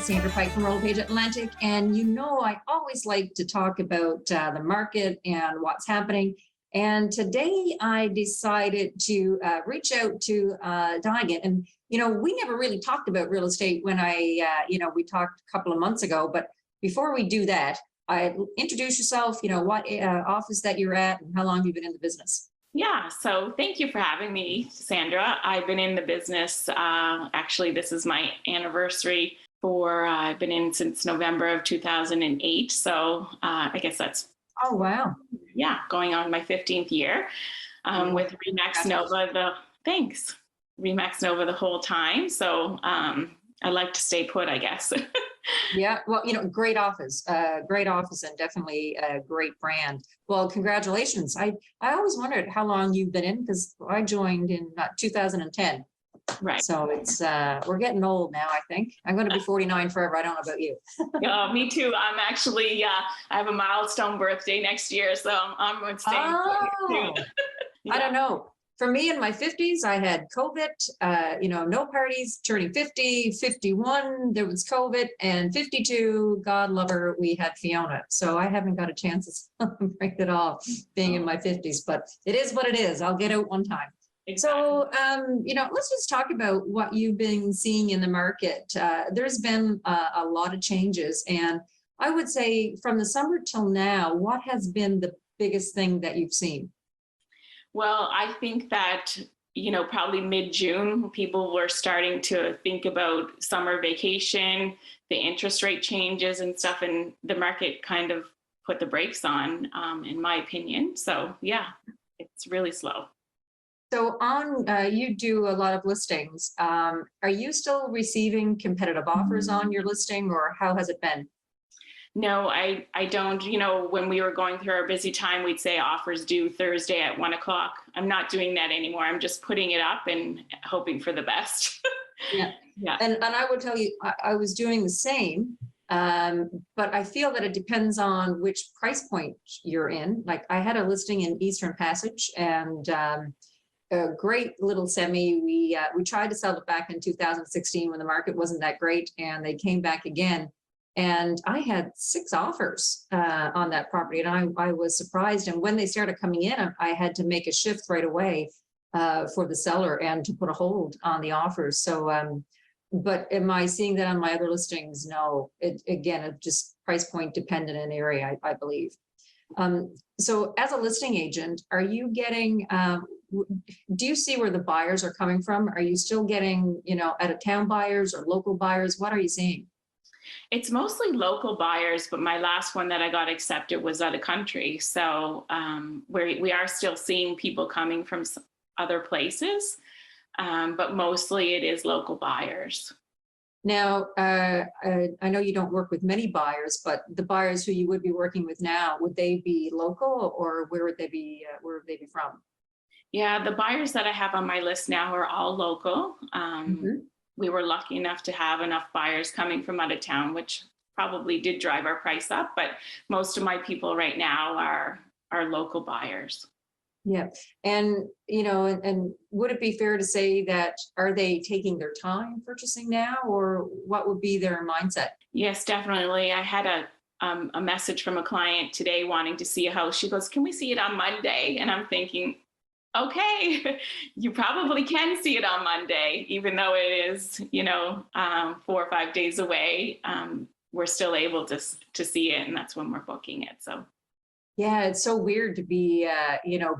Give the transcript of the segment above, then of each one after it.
Sandra Pike from Roll Page Atlantic, and you know I always like to talk about the market and what's happening. And today I decided to reach out to Dawna, and we never really talked about real estate when we talked a couple of months ago. But before we do that, introduce yourself. What office that you're at, and how long you've been in the business. Yeah, so thank you for having me, Sandra. I've been in the business, actually, this is my anniversary I've been in since November of 2008. So I guess that's, Oh, wow. yeah, going on my 15th year with Remax Nova. Thanks. Remax Nova the whole time. So I like to stay put, I guess. Yeah, well, great office, and definitely a great brand. Well, congratulations. I always wondered how long you've been in, because I joined in 2010. Right. So it's we're getting old now, I think. I'm going to be 49 forever. I don't know about you. Me too. I'm actually, I have a milestone birthday next year, so I'm staying Oh, too. I don't know. For me in my 50s, I had COVID, no parties, turning 50, 51, there was COVID, and 52, God love her, we had Fiona. So I haven't got a chance to celebrate it all being in my 50s, but it is what it is. I'll get out one time. Exactly. So, let's just talk about what you've been seeing in the market. There's been a lot of changes, and I would say from the summer till now, what has been the biggest thing that you've seen? Well, I think that, probably mid-June, people were starting to think about summer vacation, the interest rate changes and stuff, and the market kind of put the brakes on, in my opinion. So yeah, it's really slow. So you do a lot of listings. Are you still receiving competitive offers on your listing, or how has it been? No, I don't. When we were going through our busy time, we'd say offers due Thursday at 1:00. I'm not doing that anymore. I'm just putting it up and hoping for the best. Yeah. Yeah. And I would tell you, I was doing the same, but I feel that it depends on which price point you're in. Like I had a listing in Eastern Passage, and a great little semi. We tried to sell it back in 2016 when the market wasn't that great, and they came back again. And I had 6 offers on that property, and I was surprised. And when they started coming in, I had to make a shift right away for the seller and to put a hold on the offers. So, but am I seeing that on my other listings? No. It's just price point dependent in area, I believe. So as a listing agent, are you getting, do you see where the buyers are coming from? Are you still getting, out of town buyers or local buyers? What are you seeing? It's mostly local buyers, but my last one that I got accepted was out of country. So we are still seeing people coming from other places, but mostly it is local buyers. Now, I know you don't work with many buyers, but the buyers who you would be working with now, would they be local, or where would they be from? Yeah, the buyers that I have on my list now are all local. We were lucky enough to have enough buyers coming from out of town, which probably did drive our price up, but most of my people right now are local buyers. Yeah. And, and would it be fair to say that, are they taking their time purchasing now, or what would be their mindset? Yes, definitely. I had a message from a client today wanting to see a house. She goes, "Can we see it on Monday?" And I'm thinking, okay, you probably can see it on Monday, even though it is, 4 or 5 days away. We're still able to see it, and that's when we're booking it. So, yeah, it's so weird to be,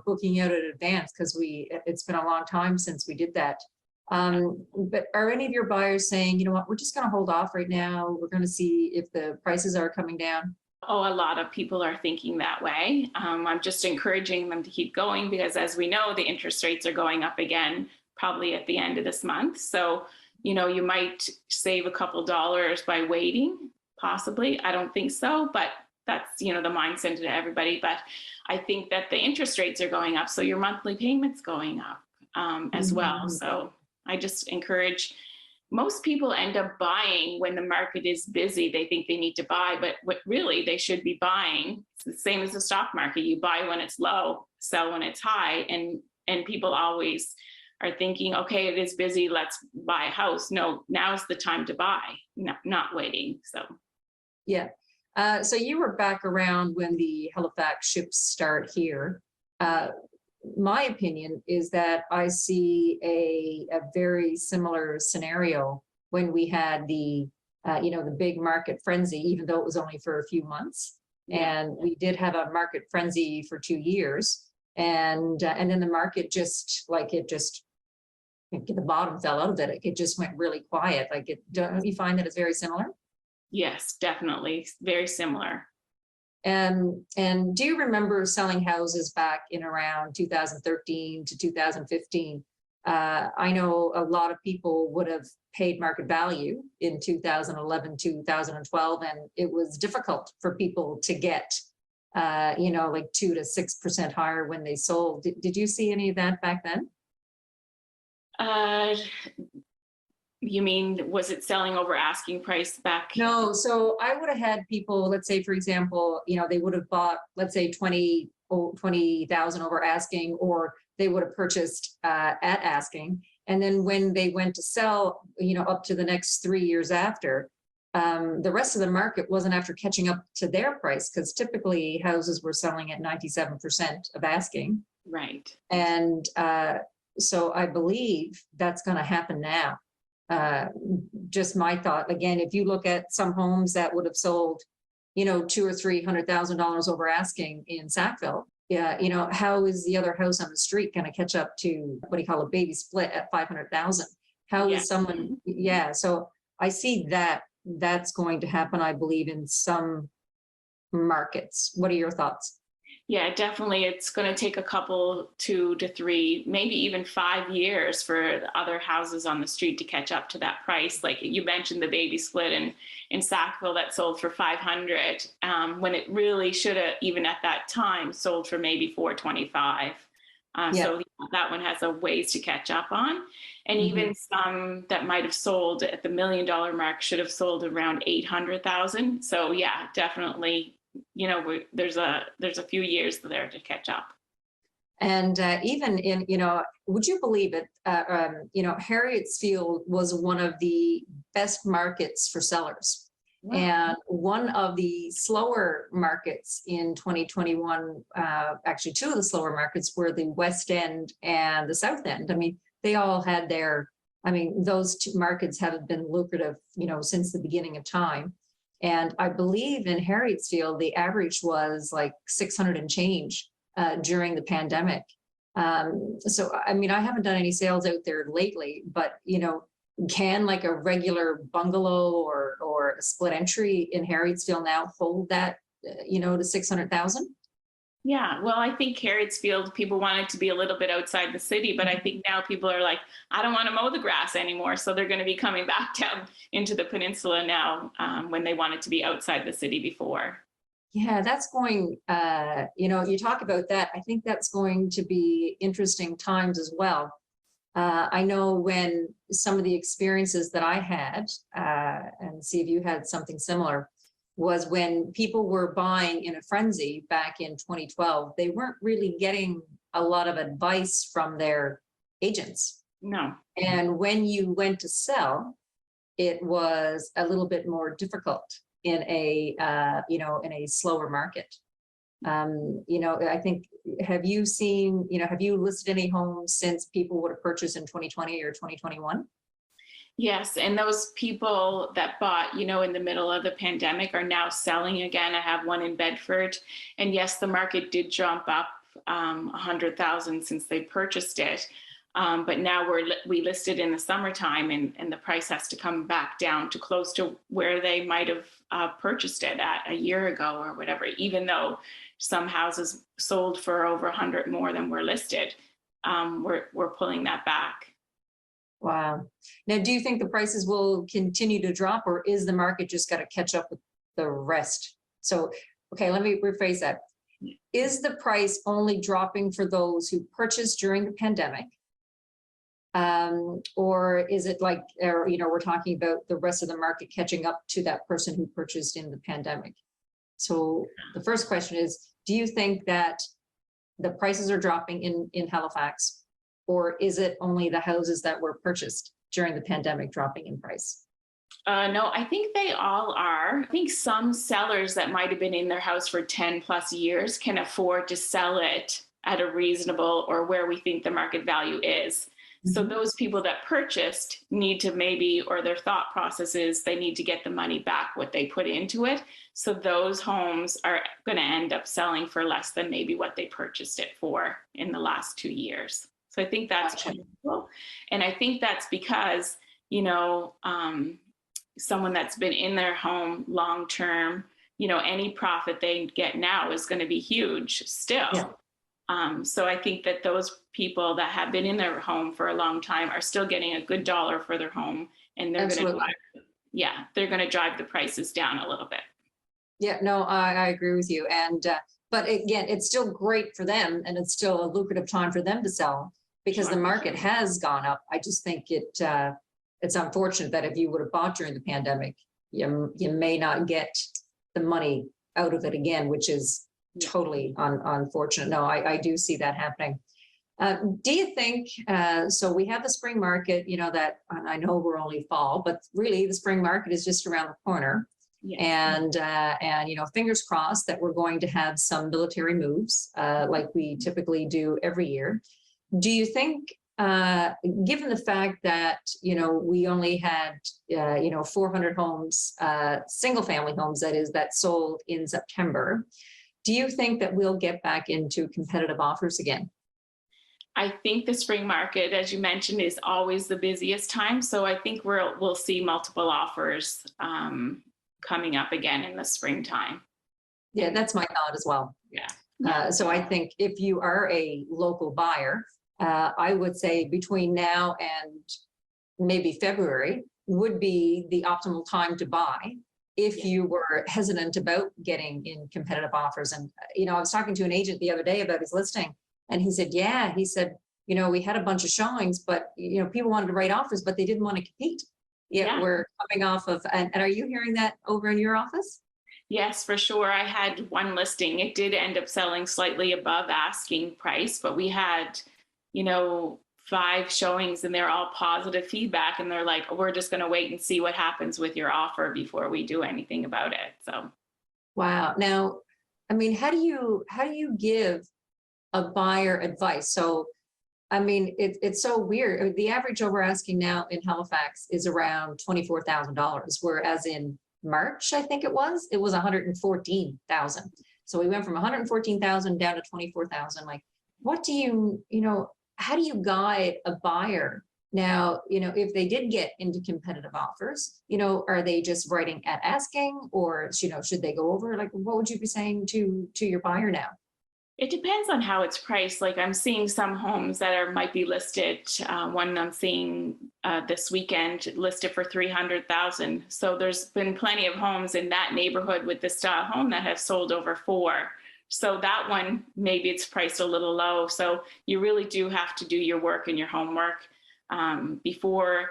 booking out in advance, because it's been a long time since we did that. But are any of your buyers saying, what, we're just going to hold off right now. We're going to see if the prices are coming down? Oh, a lot of people are thinking that way. I'm just encouraging them to keep going, because as we know, the interest rates are going up again, probably at the end of this month. So, you might save a couple dollars by waiting, possibly. I don't think so, but that's, the mindset to everybody. But I think that the interest rates are going up, so your monthly payment's going up as well. So I just encourage. Most people end up buying when the market is busy. They think they need to buy, but what really they should be buying, it's the same as the stock market. You buy when it's low, sell when it's high, and people always are thinking, okay, it is busy, let's buy a house. No, now's the time to buy, not waiting. So Yeah. So you were back around when the Halifax ships start here. Uh, my opinion is that I see a very similar scenario when we had the, the big market frenzy, even though it was only for a few months. yeah, And we did have a market frenzy for 2 years. And then the market just the bottom fell out of it. It just went really quiet. Don't you find that it's very similar? yes, definitely. Very similar. And do you remember selling houses back in around 2013 to 2015? I know a lot of people would have paid market value in 2011, 2012, and it was difficult for people to get, like 2 to 6% higher when they sold. Did you see any of that back then? Uh, you mean, was it selling over asking price back? No, so I would have had people, let's say, for example, they would have bought, let's say 20,000 over asking, or they would have purchased at asking. And then when they went to sell, up to the next 3 years after, the rest of the market wasn't after catching up to their price, because typically houses were selling at 97% of asking. Right. And so I believe that's going to happen now. Just my thought. Again, if you look at some homes that would have sold, $200,000 or $300,000 over asking in Sackville, yeah, how is the other house on the street going to catch up to what do you call a baby split at 500,000? How Yeah. is someone? Yeah, so I see that that's going to happen, I believe, in some markets. What are your thoughts? Yeah, definitely. It's going to take a couple, 2 to 3, maybe even 5 years for the other houses on the street to catch up to that price. Like you mentioned, the baby split in Sackville that sold for 500, when it really should have, even at that time, sold for maybe 425. Yeah. So that one has a ways to catch up on. And even some that might have sold at the $1 million mark should have sold around 800,000. So yeah, definitely, there's a few years there to catch up. And even in, would you believe it? Harrietsfield was one of the best markets for sellers. Wow. And one of the slower markets in 2021, actually two of the slower markets were the West End and the South End. I mean, they all had those two markets have been lucrative, since the beginning of time. And I believe in Harrietsfield, the average was like 600 and change during the pandemic. So, I haven't done any sales out there lately, but, can like a regular bungalow or a split entry in Harrietsfield now hold that, to 600,000? Yeah, well, I think Harrodsfield, people wanted to be a little bit outside the city, but I think now people are like, I don't want to mow the grass anymore. So they're going to be coming back down into the peninsula now, when they wanted to be outside the city before. Yeah, that's going, you talk about that. I think that's going to be interesting times as well. I know when some of the experiences that I had, and see if you had something similar, was when people were buying in a frenzy back in 2012, they weren't really getting a lot of advice from their agents. No. And when you went to sell, it was a little bit more difficult in a, in a slower market. I think, have you listed any homes since people would have purchased in 2020 or 2021? Yes, and those people that bought, in the middle of the pandemic are now selling again. I have one in Bedford, and yes, the market did jump up 100,000 since they purchased it. But now we listed in the summertime, and the price has to come back down to close to where they might have purchased it at a year ago or whatever, even though some houses sold for over 100 more than were listed. We're pulling that back. Wow. Now, do you think the prices will continue to drop, or is the market just got to catch up with the rest? So, okay, let me rephrase that. Is the price only dropping for those who purchased during the pandemic? Or is it like, we're talking about the rest of the market catching up to that person who purchased in the pandemic? So the first question is, do you think that the prices are dropping in Halifax, or is it only the houses that were purchased during the pandemic dropping in price? No, I think they all are. I think some sellers that might have been in their house for 10 plus years can afford to sell it at a reasonable or where we think the market value is. So those people that purchased need to maybe, or their thought process is they need to get the money back what they put into it. So those homes are going to end up selling for less than maybe what they purchased it for in the last 2 years. So I think that's cool. And I think that's because, someone that's been in their home long term, any profit they get now is going to be huge still. Yeah. So I think that those people that have been in their home for a long time are still getting a good dollar for their home, and they're going to drive the prices down a little bit. Yeah, no, I agree with you. And but again, it's still great for them, and it's still a lucrative time for them to sell because the market has gone up. I just think it's unfortunate that if you would have bought during the pandemic, you may not get the money out of it again, which is totally unfortunate. No, I do see that happening. Do you think, so we have the spring market, that, and I know we're only fall, but really the spring market is just around the corner. And fingers crossed that we're going to have some military moves like we typically do every year. Do you think, given the fact that, we only had, 400 homes, single family homes, that sold in September, do you think that we'll get back into competitive offers again? I think the spring market, as you mentioned, is always the busiest time. So I think we'll see multiple offers coming up again in the springtime. Yeah, that's my thought as well. Yeah. So I think if you are a local buyer, I would say between now and maybe February would be the optimal time to buy if you were hesitant about getting in competitive offers. And, I was talking to an agent the other day about his listing, and he said, we had a bunch of showings, but, people wanted to write offers, but they didn't want to compete. We're coming off of, and are you hearing that over in your office? Yes, for sure. I had one listing. It did end up selling slightly above asking price, but we had, 5 showings and they're all positive feedback. And they're like, we're just going to wait and see what happens with your offer before we do anything about it. So. Wow. Now, I mean, how do you give a buyer advice? So, I mean, it's so weird. The average over asking now in Halifax is around $24,000, whereas in March, I think it was $114,000. So we went from 114,000 down to 24,000. Like, what do how do you guide a buyer now, if they did get into competitive offers, are they just writing at asking, or, should they go over? Like, what would you be saying to your buyer now? It depends on how it's priced. Like, I'm seeing some homes that might be listed. One I'm seeing this weekend listed for $300,000. So there's been plenty of homes in that neighborhood with this style home that have sold over 4. So that one, maybe it's priced a little low. So you really do have to do your work and your homework before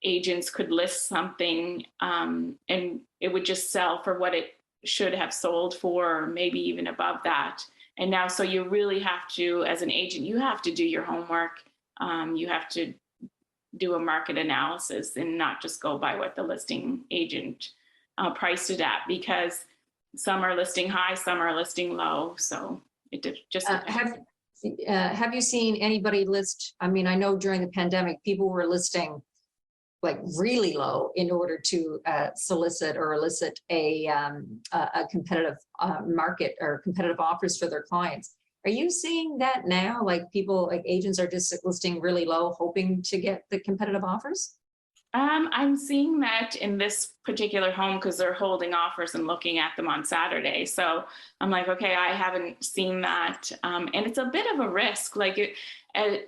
agents could list something, and it would just sell for what it should have sold for, or maybe even above that. And now, so you really have to, as an agent, you have to do your homework. You have to do a market analysis and not just go by what the listing agent priced it at, because some are listing high, some are listing low. So it just have you seen anybody list? I mean, I know during the pandemic, people were listing like really low in order to solicit or elicit a competitive market or competitive offers for their clients. Are you seeing that now? Like, people, like agents are just listing really low, hoping to get the competitive offers? I'm seeing that in this particular home because they're holding offers and looking at them on Saturday. So I'm like, okay, I haven't seen that. And it's a bit of a risk. Like,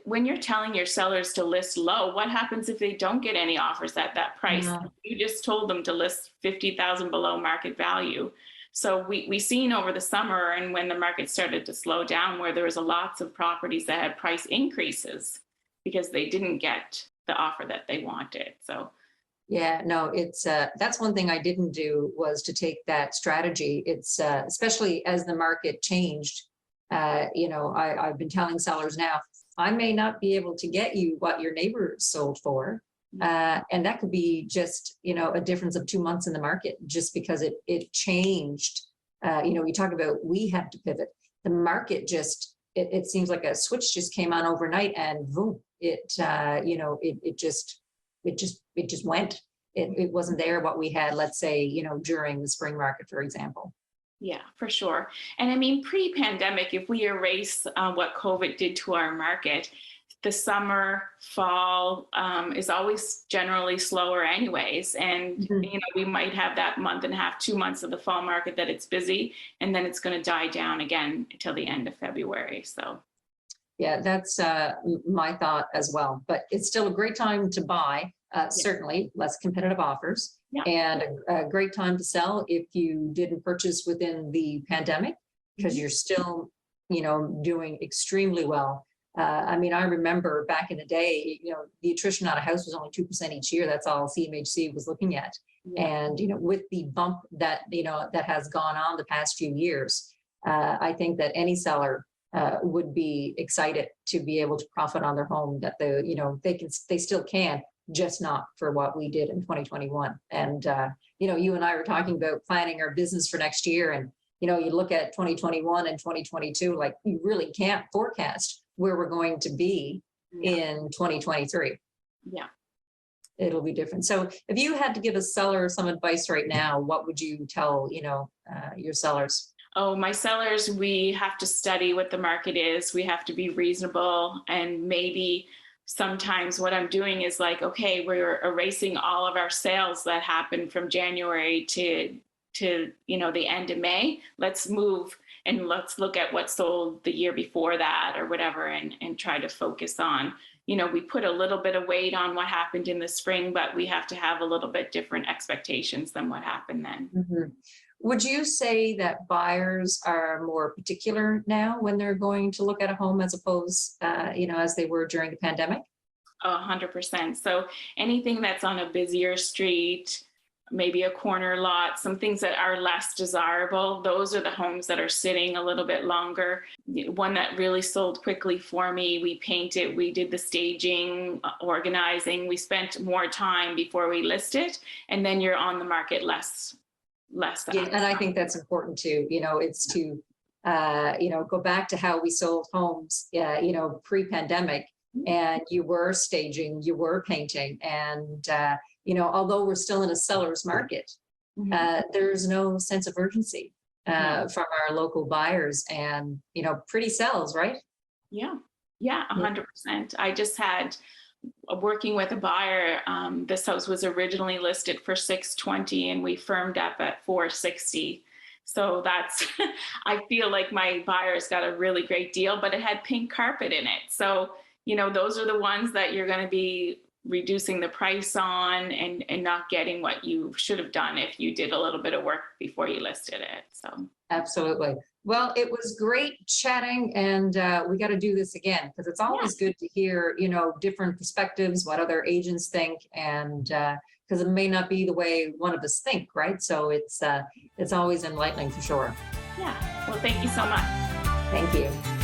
when you're telling your sellers to list low, what happens if they don't get any offers at that price? Yeah. You just told them to list 50,000 below market value. So we seen over the summer, and when the market started to slow down, where there was lots of properties that had price increases because they didn't get the offer that they wanted. So yeah, no, it's that's one thing I didn't do, was to take that strategy. It's especially as the market changed, I've been telling sellers now, I may not be able to get you what your neighbor sold for. And that could be just, a difference of 2 months in the market just because it changed. You talk about we had to pivot. The market just, it seems like a switch just came on overnight and boom, it just went. It wasn't there what we had, let's say, during the spring market, for example. Yeah, for sure. And I mean, pre-pandemic, if we erase what COVID did to our market, the summer, fall is always generally slower anyways. And, we might have that month and a half, 2 months of the fall market that it's busy, and then it's going to die down again until the end of February. So. Yeah, that's my thought as well. But it's still a great time to buy, certainly less competitive offers, and a great time to sell if you didn't purchase within the pandemic, because you're still, doing extremely well. I remember back in the day, the attrition out of house was only 2% each year. That's all CMHC was looking at. And, with the bump that, that has gone on the past few years, I think that any seller would be excited to be able to profit on their home, that they still can, just not for what we did in 2021. And, you and I were talking about planning our business for next year. And, you look at 2021 and 2022, like you really can't forecast where we're going to be in 2023. Yeah. It'll be different. So if you had to give a seller some advice right now, what would you tell, your sellers? Oh, my sellers, we have to study what the market is. We have to be reasonable. And maybe sometimes what I'm doing is like, okay, we're erasing all of our sales that happened from January to the end of May. Let's move and let's look at what sold the year before that or whatever, and try to focus on, we put a little bit of weight on what happened in the spring, but we have to have a little bit different expectations than what happened then. Would you say that buyers are more particular now when they're going to look at a home as opposed, as they were during the pandemic? 100%. So anything that's on a busier street, maybe a corner lot, some things that are less desirable, those are the homes that are sitting a little bit longer. One that really sold quickly for me, we painted, we did the staging, organizing, we spent more time before we listed, and then you're on the market less. And I think that's important too. It's to, go back to how we sold homes, pre-pandemic, and you were staging, you were painting, and, although we're still in a seller's market, there's no sense of urgency from our local buyers, and, pretty sells, right? Yeah, 100%. I just had working with a buyer. This house was originally listed for $620 and we firmed up at $460. So that's, I feel like my buyer's got a really great deal, but it had pink carpet in it. So, those are the ones that you're going to be reducing the price on and not getting what you should have done if you did a little bit of work before you listed it. So absolutely. Well, it was great chatting, and we got to do this again, because it's always good to hear, different perspectives, what other agents think, and because it may not be the way one of us think, right? So it's always enlightening for sure. Yeah. Well, thank you so much. Thank you.